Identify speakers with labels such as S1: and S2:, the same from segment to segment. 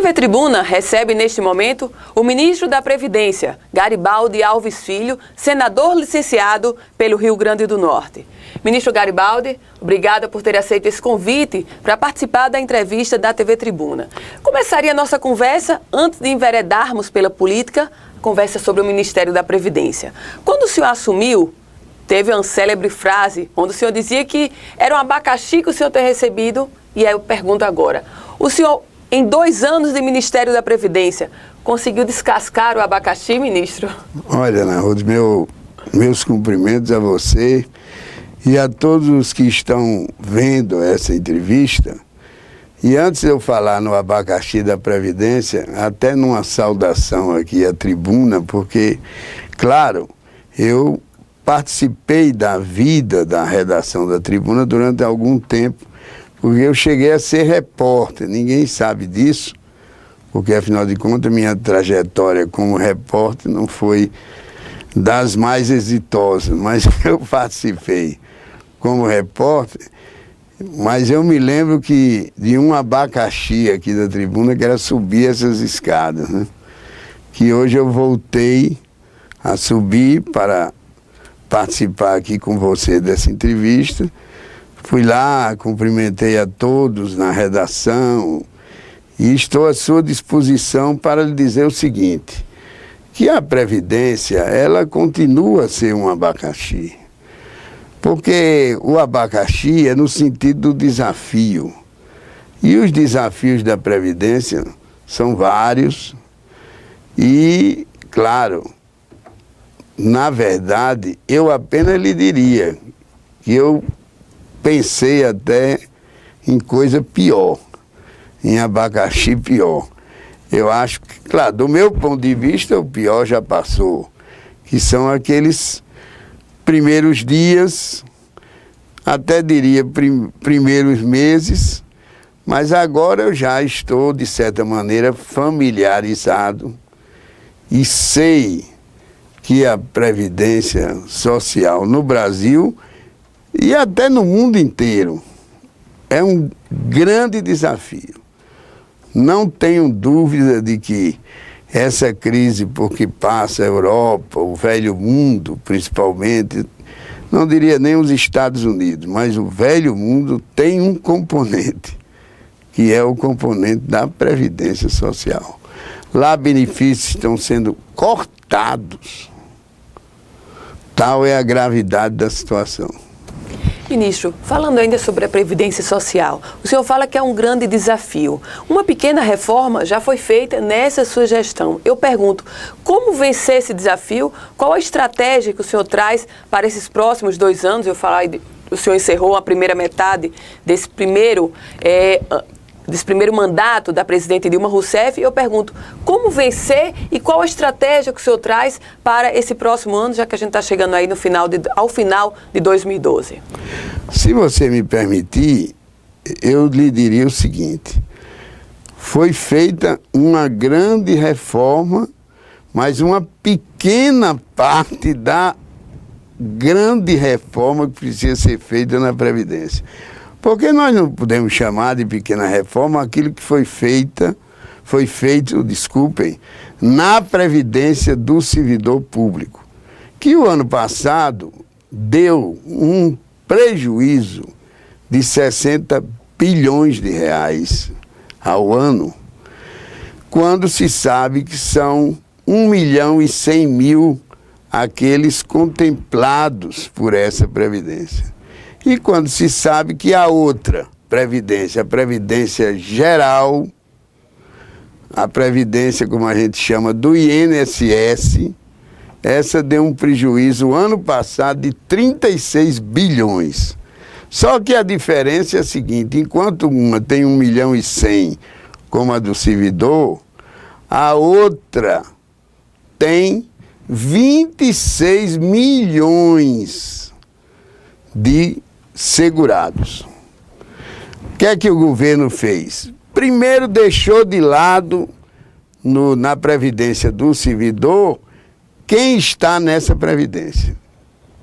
S1: TV Tribuna recebe neste momento o ministro da Previdência, Garibaldi Alves Filho, senador licenciado pelo Rio Grande do Norte. Ministro Garibaldi, obrigada por ter aceito esse convite para participar da entrevista da TV Tribuna. Começaria a nossa conversa, antes de enveredarmos pela política, conversa sobre o Ministério da Previdência. Quando o senhor assumiu, teve uma célebre frase, onde o senhor dizia que era um abacaxi que o senhor tem recebido, e aí eu pergunto agora, o senhor, em 2 anos de Ministério da Previdência, conseguiu descascar o abacaxi, ministro?
S2: Olha, Narrudo, meus cumprimentos a você e a todos os que estão vendo essa entrevista. E antes de eu falar no abacaxi da Previdência, até numa saudação aqui à tribuna, porque, claro, eu participei da vida da redação da tribuna durante algum tempo, porque eu cheguei a ser repórter. Ninguém sabe disso, porque, afinal de contas, minha trajetória como repórter não foi das mais exitosas, mas eu participei como repórter. Mas eu me lembro que de um abacaxi aqui da tribuna, que era subir essas escadas, né? Que hoje eu voltei a subir para participar aqui com você dessa entrevista. Fui lá, cumprimentei a todos na redação e estou à sua disposição para lhe dizer o seguinte, que a Previdência, ela continua a ser um abacaxi. Porque o abacaxi é no sentido do desafio. E os desafios da Previdência são vários. E, claro, na verdade, eu apenas lhe diria que eu pensei até em coisa pior, em abacaxi pior. Eu acho que, claro, do meu ponto de vista, o pior já passou, que são aqueles primeiros dias, até diria primeiros meses, mas agora eu já estou, de certa maneira, familiarizado e sei que a Previdência Social no Brasil e até no mundo inteiro é um grande desafio. Não tenho dúvida de que essa crise por que passa a Europa, o velho mundo principalmente, não diria nem os Estados Unidos, mas o velho mundo tem um componente, que é o componente da Previdência Social. Lá benefícios estão sendo cortados. Tal é a gravidade da situação.
S1: Ministro, falando ainda sobre a Previdência Social, o senhor fala que é um grande desafio. Uma pequena reforma já foi feita nessa sua gestão. Eu pergunto, como vencer esse desafio? Qual a estratégia que o senhor traz para esses próximos 2 anos? O senhor encerrou a primeira metade desse primeiro mandato da presidente Dilma Rousseff, eu pergunto, como vencer e qual a estratégia que o senhor traz para esse próximo ano, já que a gente está chegando aí ao final de 2012?
S2: Se você me permitir, eu lhe diria o seguinte, foi feita uma grande reforma, mas uma pequena parte da grande reforma que precisa ser feita na Previdência. Porque nós não podemos chamar de pequena reforma aquilo que foi feito, na Previdência do Servidor Público, que o ano passado deu um prejuízo de 60 bilhões de reais ao ano, quando se sabe que são 1.100.000 aqueles contemplados por essa Previdência. E quando se sabe que a outra Previdência, a Previdência Geral, a Previdência, como a gente chama, do INSS, essa deu um prejuízo ano passado de 36 bilhões. Só que a diferença é a seguinte, enquanto uma tem 1.100.000, como a do servidor, a outra tem 26 milhões de segurados. O que é que o governo fez? Primeiro deixou de lado na Previdência do servidor quem está nessa Previdência.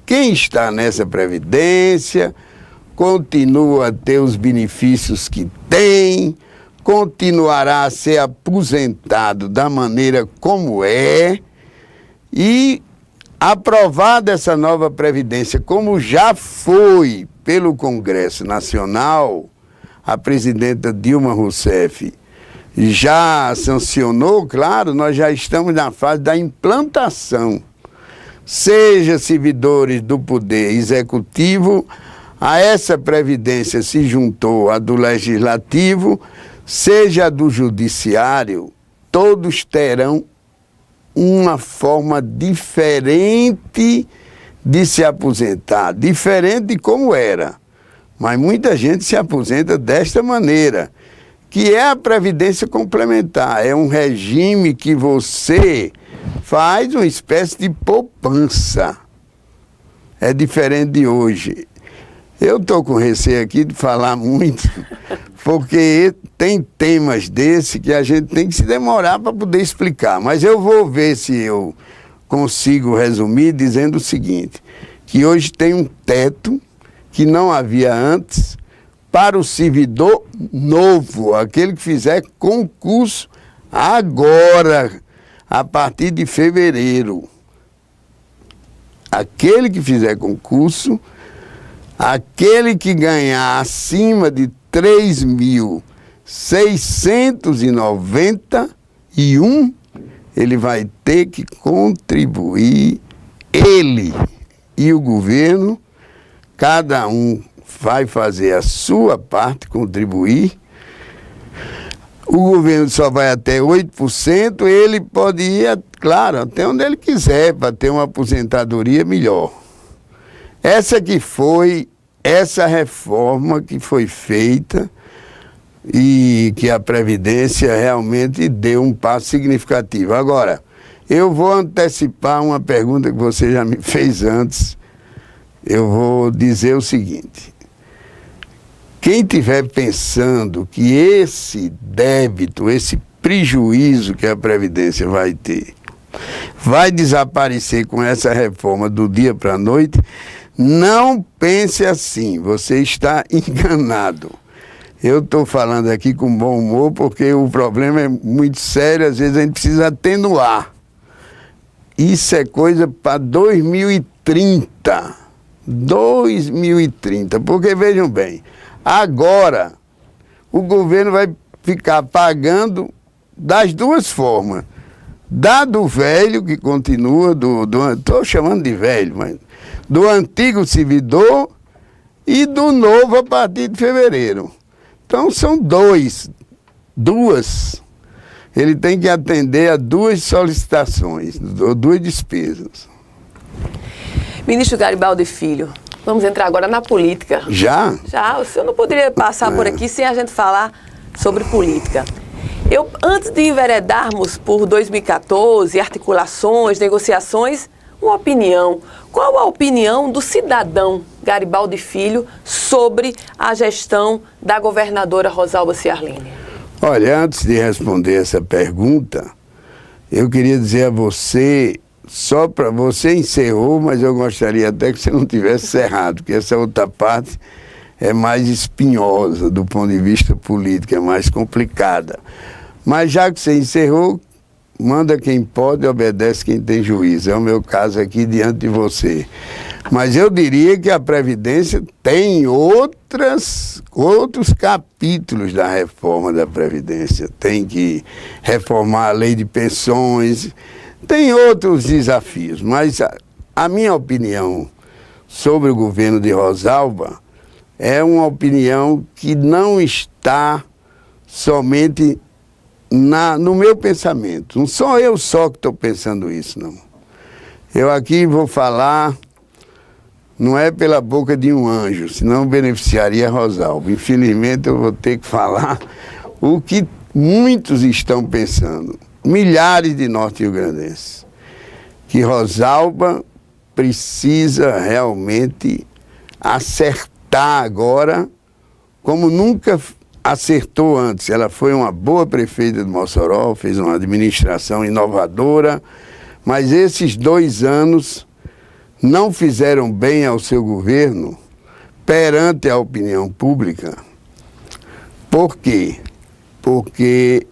S2: Quem está nessa Previdência continua a ter os benefícios que tem, continuará a ser aposentado da maneira como é e aprovada essa nova Previdência, como já foi pelo Congresso Nacional, a presidenta Dilma Rousseff já sancionou, claro, nós já estamos na fase da implantação. Seja servidores do Poder Executivo, a essa Previdência se juntou a do Legislativo, seja a do Judiciário, todos terão uma forma diferente de se aposentar, diferente de como era. Mas muita gente se aposenta desta maneira, que é a Previdência Complementar. É um regime que você faz uma espécie de poupança. É diferente de hoje. Eu estou com receio aqui de falar muito, porque tem temas desse que a gente tem que se demorar para poder explicar. Mas eu vou ver se eu consigo resumir dizendo o seguinte, que hoje tem um teto que não havia antes para o servidor novo, aquele que fizer concurso agora, a partir de fevereiro. Aquele que fizer concurso, aquele que ganhar acima de 3.691, ele vai ter que contribuir, ele e o governo, cada um vai fazer a sua parte, contribuir. O governo só vai até 8%, ele pode ir, claro, até onde ele quiser, para ter uma aposentadoria melhor. Essa reforma que foi feita e que a Previdência realmente deu um passo significativo. Agora, eu vou antecipar uma pergunta que você já me fez antes. Eu vou dizer o seguinte: quem estiver pensando que esse débito, esse prejuízo que a Previdência vai ter, vai desaparecer com essa reforma do dia para a noite, não pense assim, você está enganado. Eu estou falando aqui com bom humor porque o problema é muito sério, às vezes a gente precisa atenuar. Isso é coisa para 2030. 2030, porque vejam bem, agora o governo vai ficar pagando das duas formas. Da do velho, que continua, estou chamando de velho, mas do antigo servidor e do novo a partir de fevereiro. Então são duas. Ele tem que atender a duas solicitações, duas despesas.
S1: Ministro Garibaldi Filho, vamos entrar agora na política.
S2: Já?
S1: Já, o senhor não poderia passar por aqui sem a gente falar sobre política. Antes de enveredarmos por 2014, articulações, negociações, uma opinião. Qual a opinião do cidadão Garibaldi Filho sobre a gestão da governadora Rosalba Ciarline?
S2: Olha, antes de responder essa pergunta, eu queria dizer a você, só para você encerrou, mas eu gostaria até que você não tivesse encerrado, porque essa outra parte é mais espinhosa do ponto de vista político, é mais complicada. Mas já que você encerrou, manda quem pode, obedece quem tem juízo. É o meu caso aqui diante de você. Mas eu diria que a Previdência tem outros capítulos da reforma da Previdência. Tem que reformar a lei de pensões, tem outros desafios. Mas a minha opinião sobre o governo de Rosalba é uma opinião que não está somente no meu pensamento. Não sou eu só que estou pensando isso, não. Eu aqui vou falar, não é pela boca de um anjo, senão beneficiaria Rosalba. Infelizmente eu vou ter que falar o que muitos estão pensando, milhares de norte-riograndenses, que Rosalba precisa realmente acertar agora, como nunca acertou antes. Ela foi uma boa prefeita de Mossoró, fez uma administração inovadora, mas esses 2 anos não fizeram bem ao seu governo perante a opinião pública. Por quê? porque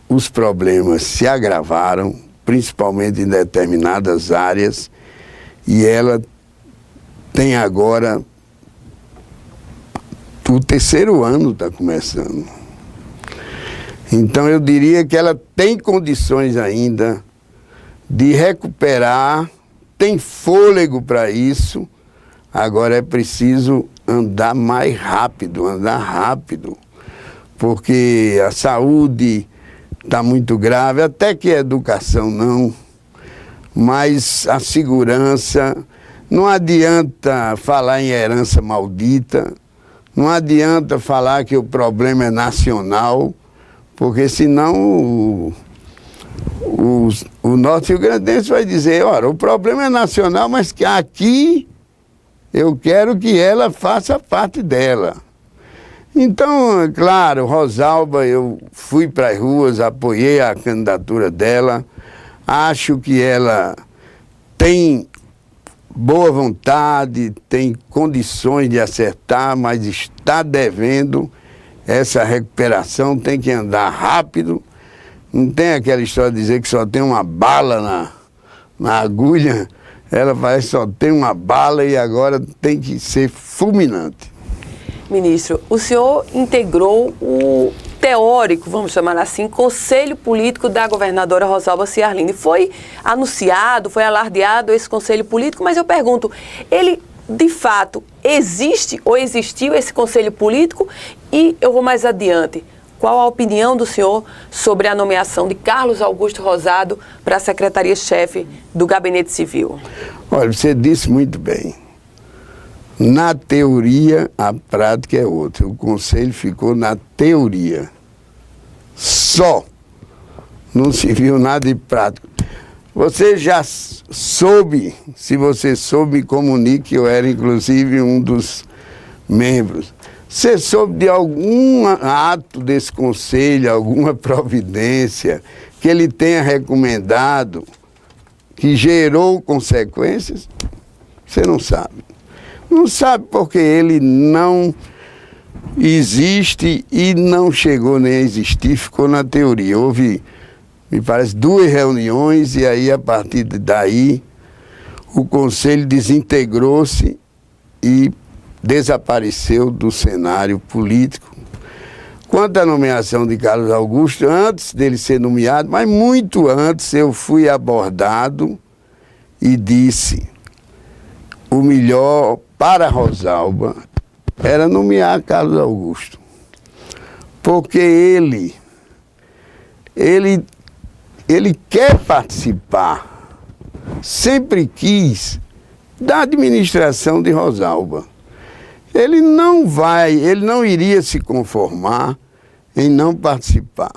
S2: os problemas se agravaram, principalmente em determinadas áreas, e ela tem agora, o terceiro ano está começando. Então eu diria que ela tem condições ainda de recuperar, tem fôlego para isso, agora é preciso andar mais rápido, andar rápido, porque a saúde está muito grave, até que a educação não, mas a segurança, não adianta falar em herança maldita, não adianta falar que o problema é nacional, porque senão o Norte Rio Grandense vai dizer, ora, o problema é nacional, mas que aqui eu quero que ela faça parte dela. Então, claro, Rosalba, eu fui para as ruas, apoiei a candidatura dela, acho que ela tem boa vontade, tem condições de acertar, mas está devendo essa recuperação, tem que andar rápido, não tem aquela história de dizer que só tem uma bala na agulha, ela parece que só tem uma bala e agora tem que ser fulminante.
S1: Ministro, o senhor integrou o teórico, vamos chamar assim, Conselho Político da governadora Rosalba Ciarline. Foi anunciado, foi alardeado esse Conselho Político, mas eu pergunto, ele de fato existe ou existiu esse Conselho Político? E eu vou mais adiante. Qual a opinião do senhor sobre a nomeação de Carlos Augusto Rosado para a Secretaria-Chefe do Gabinete Civil?
S2: Olha, você disse muito bem. Na teoria, a prática é outra. O Conselho ficou na teoria. Só. Não se viu nada de prático. Você já soube, se você soube, me comunique, eu era inclusive um dos membros. Você soube de algum ato desse conselho, alguma providência que ele tenha recomendado, que gerou consequências? Você não sabe. Não sabe porque ele não existe e não chegou nem a existir, ficou na teoria. Houve, me parece, 2 reuniões e aí, a partir daí, o Conselho desintegrou-se e desapareceu do cenário político. Quanto à nomeação de Carlos Augusto, antes dele ser nomeado, mas muito antes, eu fui abordado e disse: o melhor para Rosalba era nomear Carlos Augusto, porque ele quer participar, sempre quis, da administração de Rosalba. Ele não iria se conformar em não participar.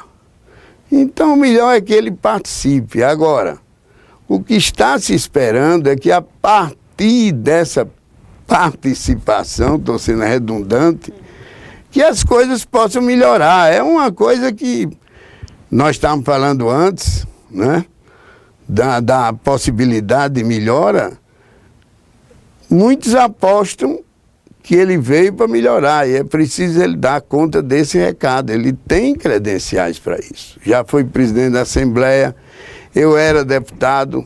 S2: Então, o melhor é que ele participe. Agora, o que está se esperando é que, a partir dessa participação, estou sendo redundante, que as coisas possam melhorar. É uma coisa que nós estávamos falando antes, né? Da possibilidade de melhora. Muitos apostam que ele veio para melhorar e é preciso ele dar conta desse recado. Ele tem credenciais para isso. Já foi presidente da Assembleia, eu era deputado.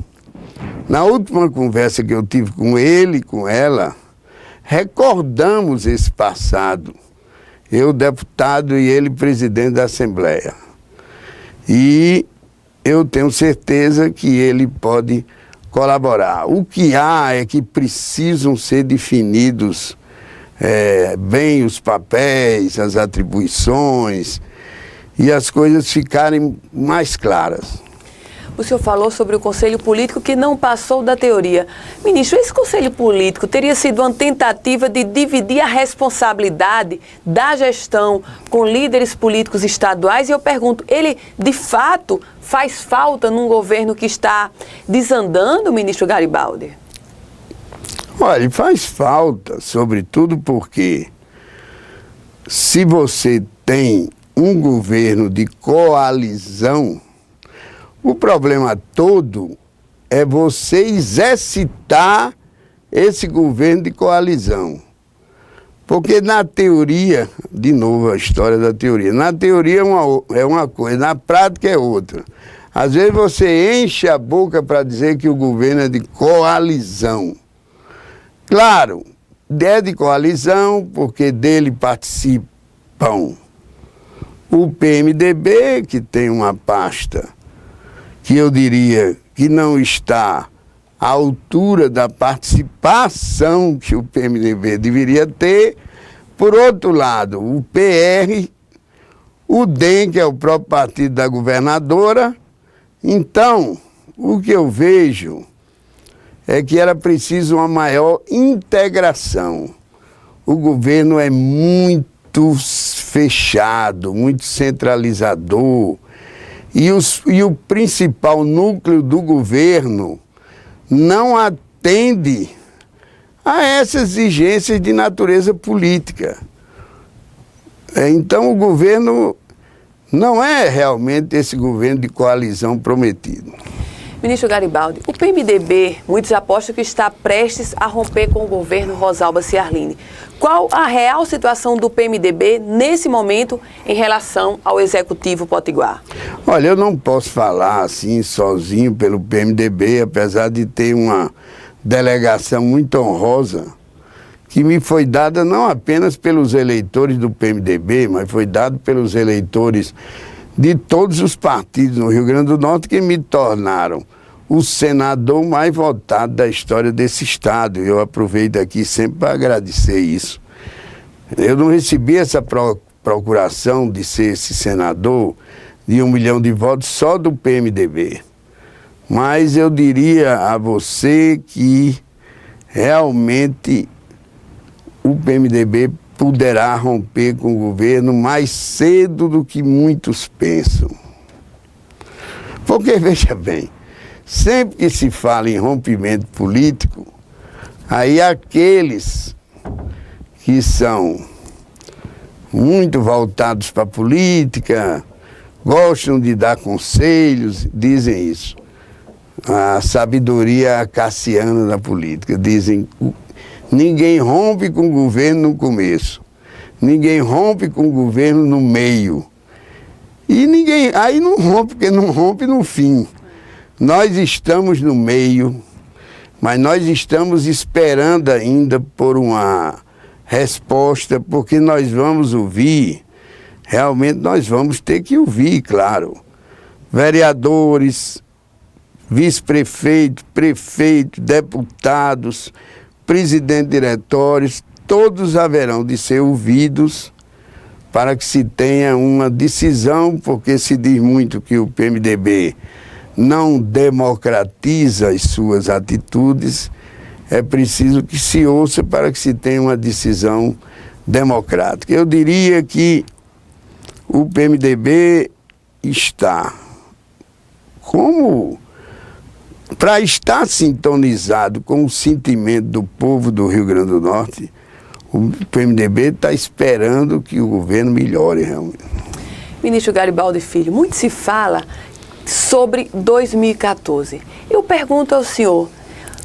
S2: Na última conversa que eu tive com ele e com ela, recordamos esse passado. Eu, deputado, e ele, presidente da Assembleia. E eu tenho certeza que ele pode colaborar. O que há é que precisam ser definidos bem os papéis, as atribuições e as coisas ficarem mais claras.
S1: O senhor falou sobre o Conselho Político que não passou da teoria. Ministro, esse Conselho Político teria sido uma tentativa de dividir a responsabilidade da gestão com líderes políticos estaduais? E eu pergunto, ele de fato faz falta num governo que está desandando, ministro Garibaldi?
S2: Olha, faz falta, sobretudo porque se você tem um governo de coalizão, o problema todo é você exercitar esse governo de coalizão. Porque na teoria, de novo a história da teoria, na teoria é uma coisa, na prática é outra. Às vezes você enche a boca para dizer que o governo é de coalizão. Claro, é de coalizão porque dele participam o PMDB, que tem uma pasta que eu diria que não está à altura da participação que o PMDB deveria ter. Por outro lado, o PR, o DEM, que é o próprio partido da governadora. Então, o que eu vejo é que era preciso uma maior integração. O governo é muito fechado, muito centralizador. E o principal núcleo do governo não atende a essas exigências de natureza política. Então o governo não é realmente esse governo de coalizão prometido.
S1: Ministro Garibaldi, o PMDB, muitos apostam que está prestes a romper com o governo Rosalba Ciarline. Qual a real situação do PMDB nesse momento em relação ao Executivo Potiguar?
S2: Olha, eu não posso falar assim sozinho pelo PMDB, apesar de ter uma delegação muito honrosa, que me foi dada não apenas pelos eleitores do PMDB, mas foi dada pelos eleitores de todos os partidos no Rio Grande do Norte, que me tornaram o senador mais votado da história desse estado. Eu aproveito aqui sempre para agradecer isso. Eu não recebi essa procuração de ser esse senador de 1 milhão de votos só do PMDB. Mas eu diria a você que realmente o PMDB poderá romper com o governo mais cedo do que muitos pensam. Porque, veja bem, sempre que se fala em rompimento político, aí aqueles que são muito voltados para a política, gostam de dar conselhos, dizem isso. A sabedoria acaciana da política, dizem: ninguém rompe com o governo no começo, ninguém rompe com o governo no meio, e ninguém, aí não rompe, porque não rompe no fim. Nós estamos no meio, mas nós estamos esperando ainda por uma resposta, porque nós vamos ouvir, realmente nós vamos ter que ouvir, claro, vereadores, vice-prefeito, prefeito, deputados, presidente de diretórios, todos haverão de ser ouvidos para que se tenha uma decisão, porque se diz muito que o PMDB não democratiza as suas atitudes. É preciso que se ouça para que se tenha uma decisão democrática. Eu diria que o PMDB está para estar sintonizado com o sentimento do povo do Rio Grande do Norte. O PMDB está esperando que o governo melhore realmente.
S1: Ministro Garibaldi Filho, muito se fala sobre 2014. Eu pergunto ao senhor,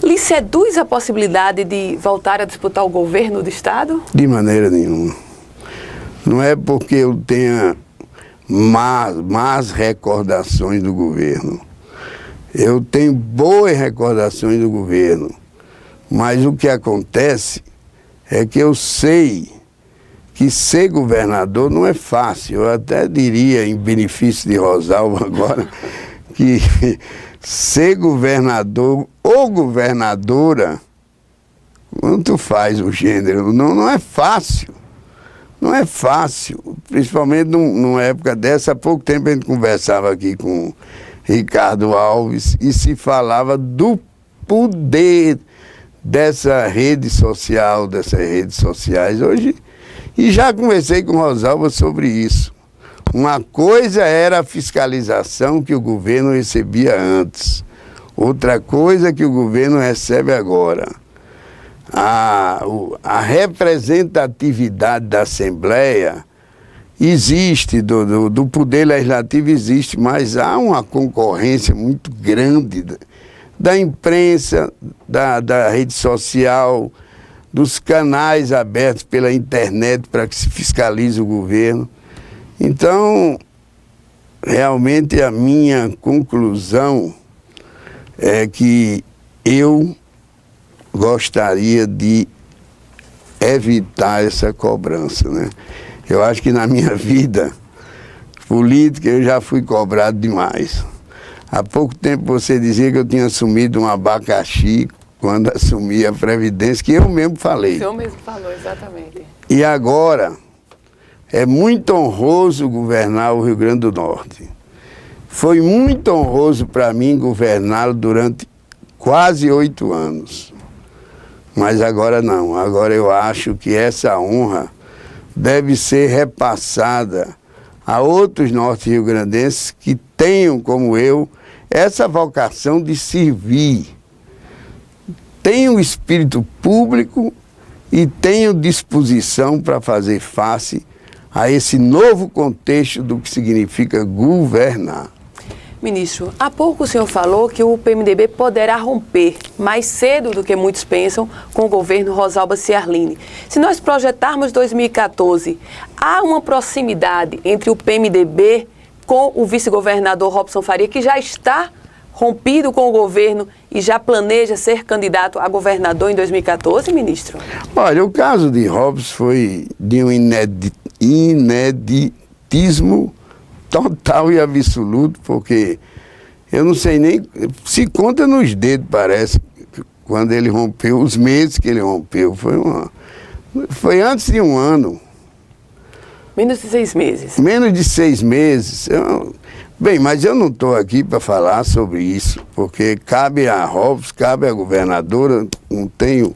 S1: lhe seduz a possibilidade de voltar a disputar o governo do Estado?
S2: De maneira nenhuma. Não é porque eu tenha más recordações do governo. Eu tenho boas recordações do governo, mas o que acontece é que eu sei que ser governador não é fácil. Eu até diria, em benefício de Rosalba agora, que ser governador ou governadora, quanto faz o gênero, não é fácil. Não é fácil, principalmente numa época dessa. Há pouco tempo a gente conversava aqui com Ricardo Alves e se falava do poder dessa rede social, dessas redes sociais hoje, e já conversei com Rosalba sobre isso. Uma coisa era a fiscalização que o governo recebia antes, outra coisa que o governo recebe agora. A representatividade da Assembleia existe, do Poder Legislativo existe, mas há uma concorrência muito grande da imprensa, da rede social, dos canais abertos pela internet para que se fiscalize o governo. Então, realmente a minha conclusão é que eu gostaria de evitar essa cobrança, né? Eu acho que na minha vida política eu já fui cobrado demais. Há pouco tempo você dizia que eu tinha assumido um abacaxi quando assumi a Previdência, que eu mesmo falei.
S1: O senhor mesmo falou, exatamente.
S2: E agora, é muito honroso governar o Rio Grande do Norte. Foi muito honroso para mim governá-lo durante quase 8 anos. Mas agora não. Agora eu acho que essa honra deve ser repassada a outros norte-riograndenses que tenham, como eu, essa vocação de servir. Tenham espírito público e tenham disposição para fazer face a esse novo contexto do que significa governar.
S1: Ministro, há pouco o senhor falou que o PMDB poderá romper mais cedo do que muitos pensam com o governo Rosalba Ciarline. Se nós projetarmos 2014, há uma proximidade entre o PMDB com o vice-governador Robson Faria, que já está rompido com o governo e já planeja ser candidato a governador em 2014, ministro?
S2: Olha, o caso de Robson foi de um ineditismo total e absoluto, porque eu não sei nem, se conta nos dedos, parece, quando ele rompeu, os meses que ele rompeu, foi antes de um ano.
S1: Menos de 6 meses.
S2: Menos de 6 meses. Bem, mas eu não estou aqui para falar sobre isso, porque cabe a Robson, cabe à governadora, não tenho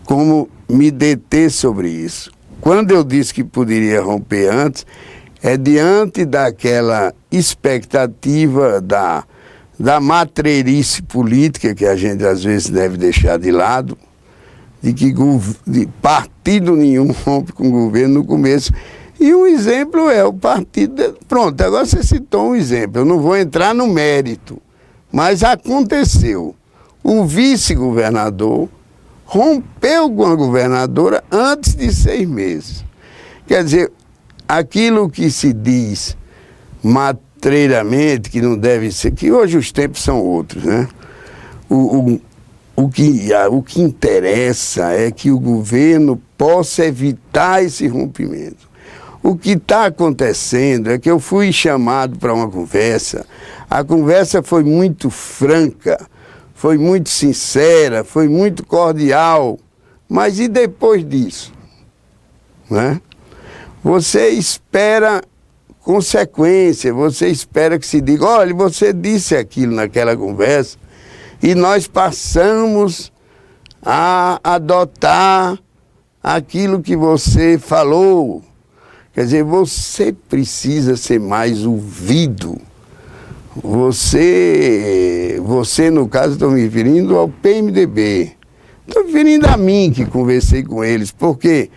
S2: como me deter sobre isso. Quando eu disse que poderia romper antes, é diante daquela expectativa da matreirice política, que a gente às vezes deve deixar de lado, de que partido nenhum rompe com o governo no começo. E um exemplo é o partido... Pronto, agora você citou um exemplo, eu não vou entrar no mérito, mas aconteceu. O vice-governador rompeu com a governadora antes de 6 meses. Quer dizer, aquilo que se diz matreiramente, que não deve ser, que hoje os tempos são outros, né? O que interessa é que o governo possa evitar esse rompimento. O que está acontecendo é que eu fui chamado para uma conversa, a conversa foi muito franca, foi muito sincera, foi muito cordial, mas e depois disso? Né? Você espera consequência, você espera que se diga, olha, você disse aquilo naquela conversa e nós passamos a adotar aquilo que você falou. Quer dizer, você precisa ser mais ouvido. Você no caso, estou me referindo ao PMDB. Estou me referindo a mim, que conversei com eles, porque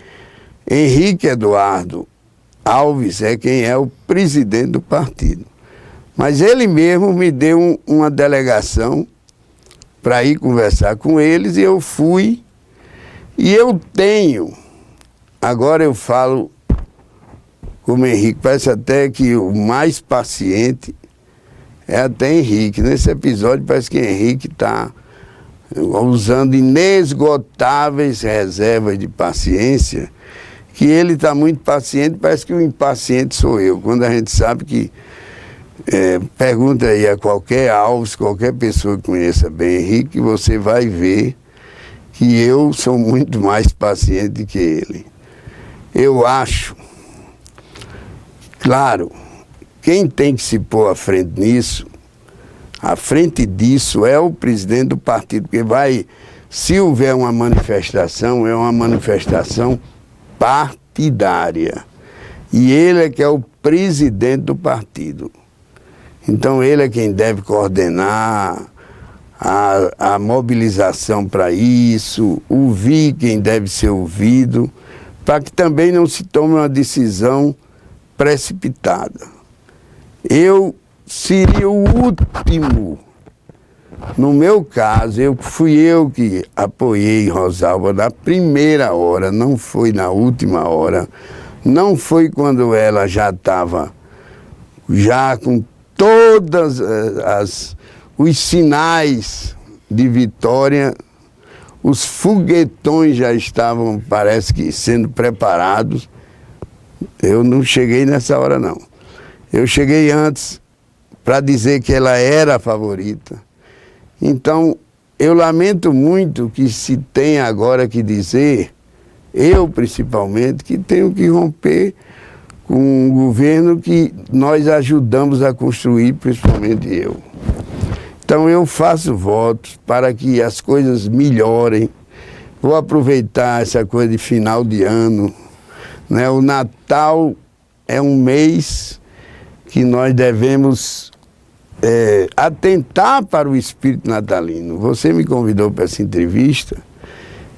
S2: Henrique Eduardo Alves é quem é o presidente do partido. Mas ele mesmo me deu uma delegação para ir conversar com eles e eu fui. E eu tenho, agora eu falo como Henrique, parece até que o mais paciente é até Henrique. Nesse episódio parece que Henrique está usando inesgotáveis reservas de paciência, que ele está muito paciente, parece que o impaciente sou eu. Quando a gente sabe que, pergunta aí a qualquer Alves, qualquer pessoa que conheça bem Henrique, você vai ver que eu sou muito mais paciente que ele. Eu acho, claro, quem tem que se pôr à frente nisso, à frente disso é o presidente do partido, porque vai, se houver uma manifestação, é uma manifestação partidária. E ele é que é o presidente do partido. Então ele é quem deve coordenar a mobilização para isso, ouvir quem deve ser ouvido, para que também não se tome uma decisão precipitada. Eu seria o último No meu caso, fui eu que apoiei Rosalba na primeira hora, não foi na última hora. Não foi quando ela já estava com todas os sinais de vitória, os foguetões já estavam, parece que, sendo preparados. Eu não cheguei nessa hora, não. Eu cheguei antes para dizer que ela era a favorita. Então, eu lamento muito que se tenha agora que dizer, eu principalmente, que tenho que romper com um governo que nós ajudamos a construir, principalmente eu. Então eu faço votos para que as coisas melhorem. Vou aproveitar essa coisa de final de ano, né? O Natal é um mês que nós devemos atentar para o espírito natalino. Você me convidou para essa entrevista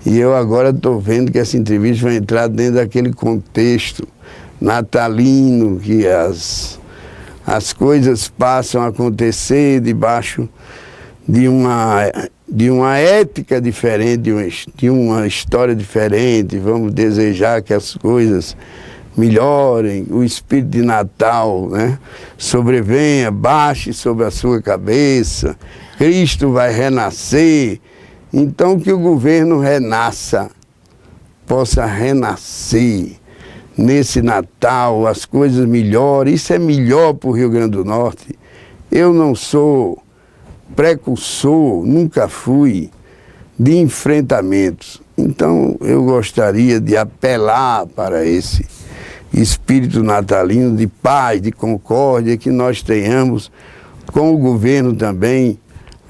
S2: e eu agora estou vendo que essa entrevista vai entrar dentro daquele contexto natalino, que as coisas passam a acontecer debaixo de uma ética diferente, de uma história diferente. Vamos desejar que as coisas melhorem, o espírito de Natal, né, sobrevenha, baixe sobre a sua cabeça, Cristo vai renascer. Então que o governo renasça, possa renascer nesse Natal, as coisas melhorem. Isso é melhor para o Rio Grande do Norte. Eu não sou precursor, nunca fui, de enfrentamentos. Então eu gostaria de apelar para esse espírito natalino de paz, de concórdia, que nós tenhamos com o governo também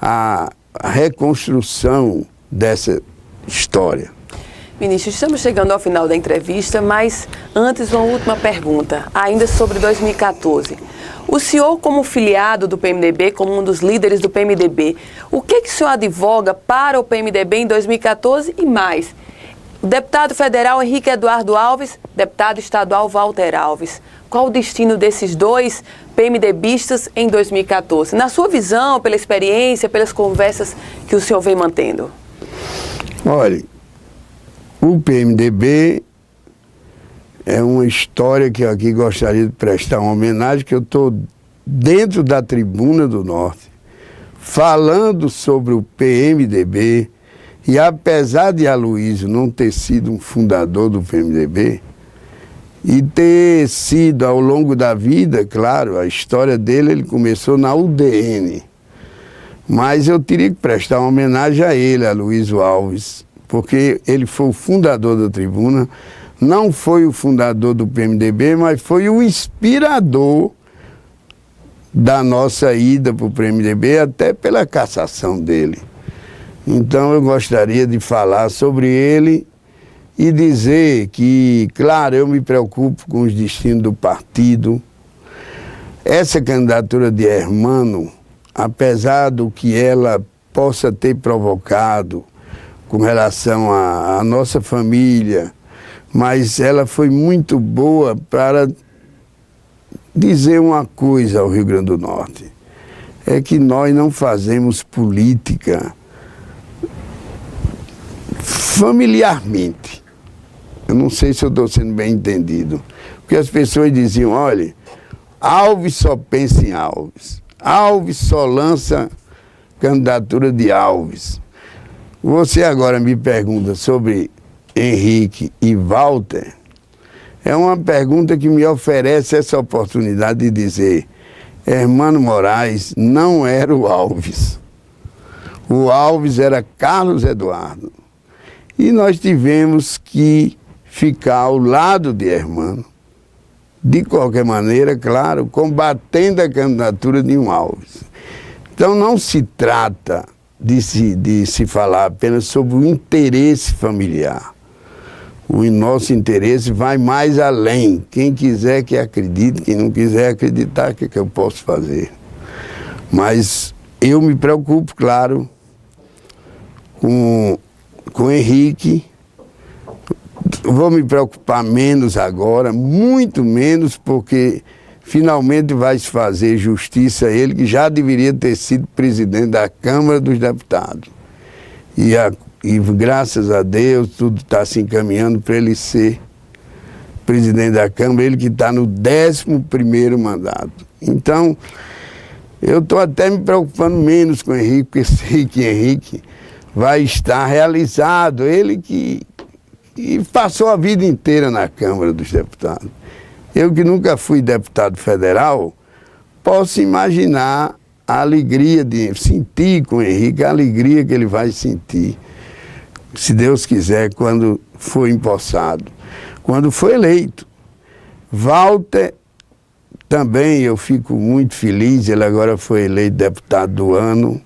S2: a reconstrução dessa história.
S1: Ministro, estamos chegando ao final da entrevista, mas antes uma última pergunta, ainda sobre 2014. O senhor, como filiado do PMDB, como um dos líderes do PMDB, o que o senhor advoga para o PMDB em 2014 e mais? O deputado federal Henrique Eduardo Alves, deputado estadual Walter Alves. Qual o destino desses dois PMDBistas em 2014? Na sua visão, pela experiência, pelas conversas que o senhor vem mantendo?
S2: Olha, o PMDB é uma história que eu aqui gostaria de prestar uma homenagem, que eu estou dentro da Tribuna do Norte, falando sobre o PMDB, e apesar de Aloysio não ter sido um fundador do PMDB, e ter sido ao longo da vida, claro, a história dele, ele começou na UDN, mas eu teria que prestar uma homenagem a ele, a Aloysio Alves, porque ele foi o fundador da Tribuna, não foi o fundador do PMDB, mas foi o inspirador da nossa ida para o PMDB, até pela cassação dele. Então eu gostaria de falar sobre ele e dizer que, claro, eu me preocupo com os destinos do partido. Essa candidatura de Hermano, apesar do que ela possa ter provocado com relação à nossa família, mas ela foi muito boa para dizer uma coisa ao Rio Grande do Norte, é que nós não fazemos política familiarmente. Eu não sei se eu estou sendo bem entendido, porque as pessoas diziam, olha, Alves só pensa em Alves, Alves só lança candidatura de Alves. Você agora me pergunta sobre Henrique e Walter, é uma pergunta que me oferece essa oportunidade de dizer, Hermano Moraes não era o Alves. O Alves era Carlos Eduardo. E nós tivemos que ficar ao lado de Hermano, de qualquer maneira, claro, combatendo a candidatura de um Alves. Então não se trata de se falar apenas sobre o interesse familiar. O nosso interesse vai mais além. Quem quiser que acredite, quem não quiser acreditar, o que eu posso fazer? Mas eu me preocupo, claro, com Henrique. Vou me preocupar menos agora, muito menos, porque finalmente vai se fazer justiça a ele, que já deveria ter sido presidente da Câmara dos Deputados. E graças a Deus, tudo está se encaminhando para ele ser presidente da Câmara, ele que está no 11º mandato. Então, eu estou até me preocupando menos com o Henrique, porque sei que Henrique vai estar realizado. Ele que passou a vida inteira na Câmara dos Deputados. Eu que nunca fui deputado federal, posso imaginar a alegria de sentir com o Henrique, a alegria que ele vai sentir, se Deus quiser, quando for empossado, quando for eleito. Walter, também eu fico muito feliz, ele agora foi eleito deputado do ano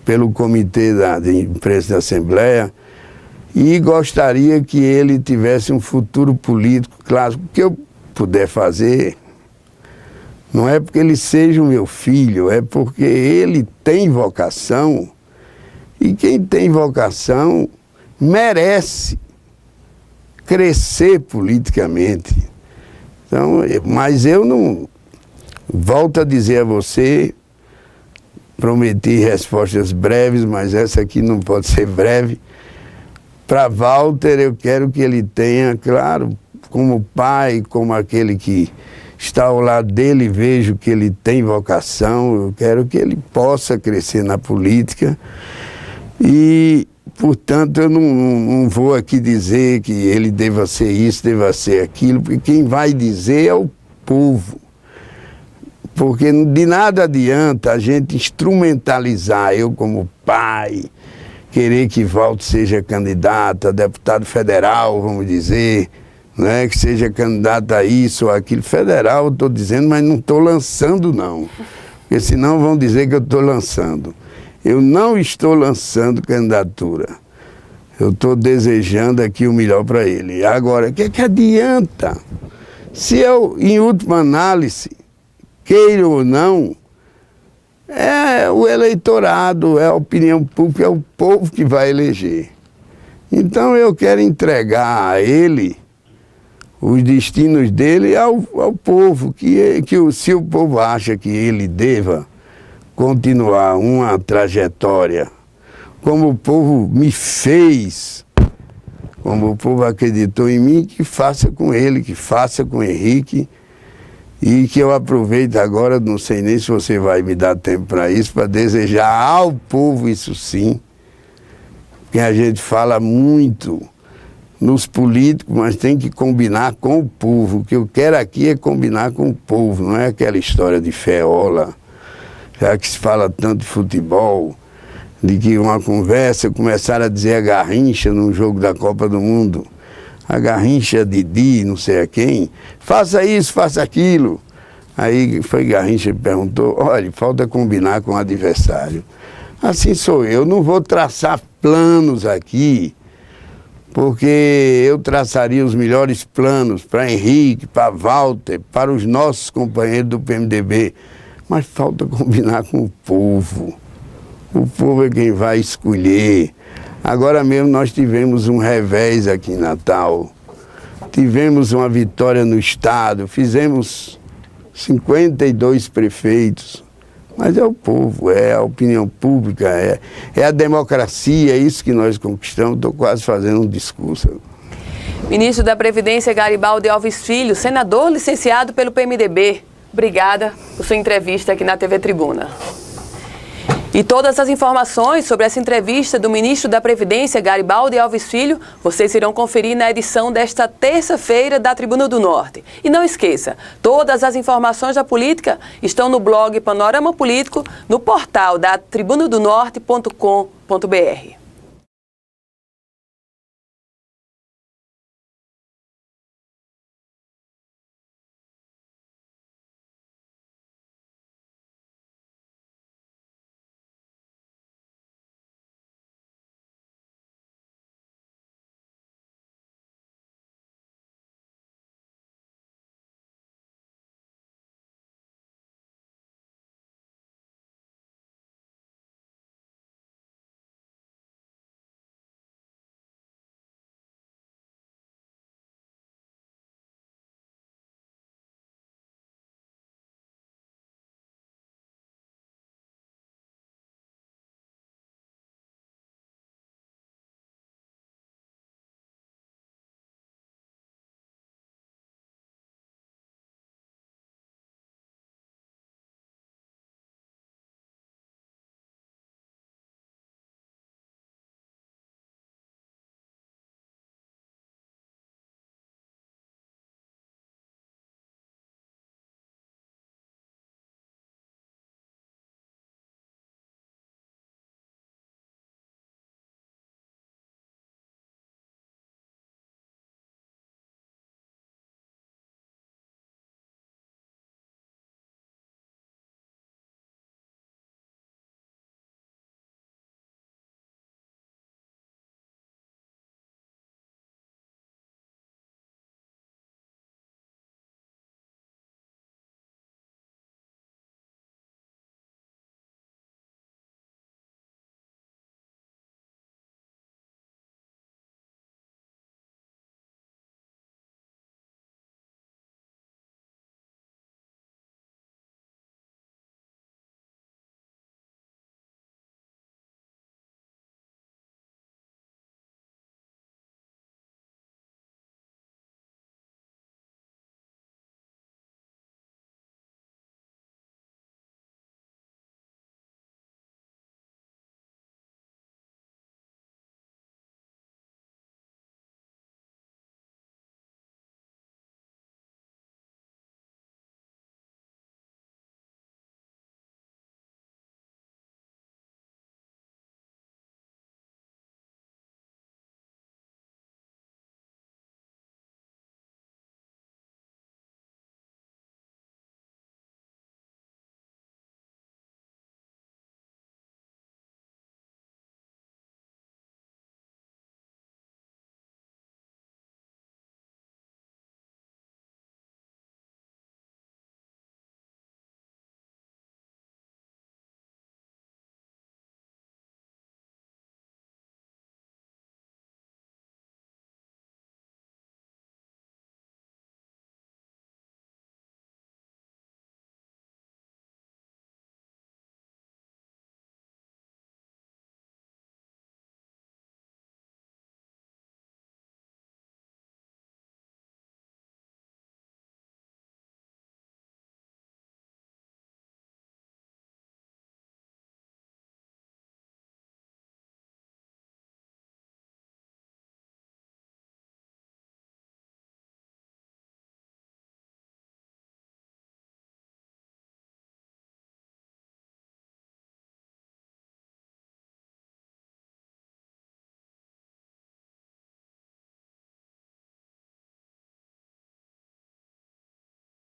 S2: pelo Comitê de Imprensa da Assembleia, e gostaria que ele tivesse um futuro político, claro, que eu puder fazer, não é porque ele seja o meu filho, é porque ele tem vocação, e quem tem vocação merece crescer politicamente. Então, mas eu não, volto a dizer a você, prometi respostas breves, mas essa aqui não pode ser breve. Para Walter, eu quero que ele tenha, claro, como pai, como aquele que está ao lado dele, vejo que ele tem vocação, eu quero que ele possa crescer na política e, portanto, eu não vou aqui dizer que ele deva ser isso, deva ser aquilo, porque quem vai dizer é o povo. Porque de nada adianta a gente instrumentalizar, eu como pai, querer que Walter seja candidato a deputado federal, vamos dizer, né, que seja candidato a isso ou aquilo. Federal, eu estou dizendo, mas não estou lançando, não. Porque senão vão dizer que eu estou lançando. Eu não estou lançando candidatura. Eu estou desejando aqui o melhor para ele. Agora, o que adianta? Se eu, em última análise, queira ou não, é o eleitorado, é a opinião pública, é o povo que vai eleger. Então eu quero entregar a ele os destinos dele ao povo, se o povo acha que ele deva continuar uma trajetória como o povo me fez, como o povo acreditou em mim, que faça com ele, que faça com o Henrique, e que eu aproveito agora, não sei nem se você vai me dar tempo para isso, para desejar ao povo isso sim, que a gente fala muito nos políticos, mas tem que combinar com o povo. O que eu quero aqui é combinar com o povo, não é aquela história de feola, já que se fala tanto de futebol, de que uma conversa começaram a dizer a Garrincha num jogo da Copa do Mundo, a Garrincha Didi, não sei a quem, faça isso, faça aquilo. Aí foi Garrincha que perguntou, olha, falta combinar com o adversário. Assim sou eu, não vou traçar planos aqui, porque eu traçaria os melhores planos para Henrique, para Walter, para os nossos companheiros do PMDB, mas falta combinar com o povo. O povo é quem vai escolher. Agora mesmo nós tivemos um revés aqui em Natal, tivemos uma vitória no Estado, fizemos 52 prefeitos, mas é o povo, é a opinião pública, é a democracia, é isso que nós conquistamos. Estou quase fazendo um discurso.
S1: Ministro da Previdência Garibaldi Alves Filho, senador licenciado pelo PMDB, obrigada por sua entrevista aqui na TV Tribuna. E todas as informações sobre essa entrevista do ministro da Previdência, Garibaldi Alves Filho, vocês irão conferir na edição desta terça-feira da Tribuna do Norte. E não esqueça, todas as informações da política estão no blog Panorama Político, no portal da tribunadonorte.com.br.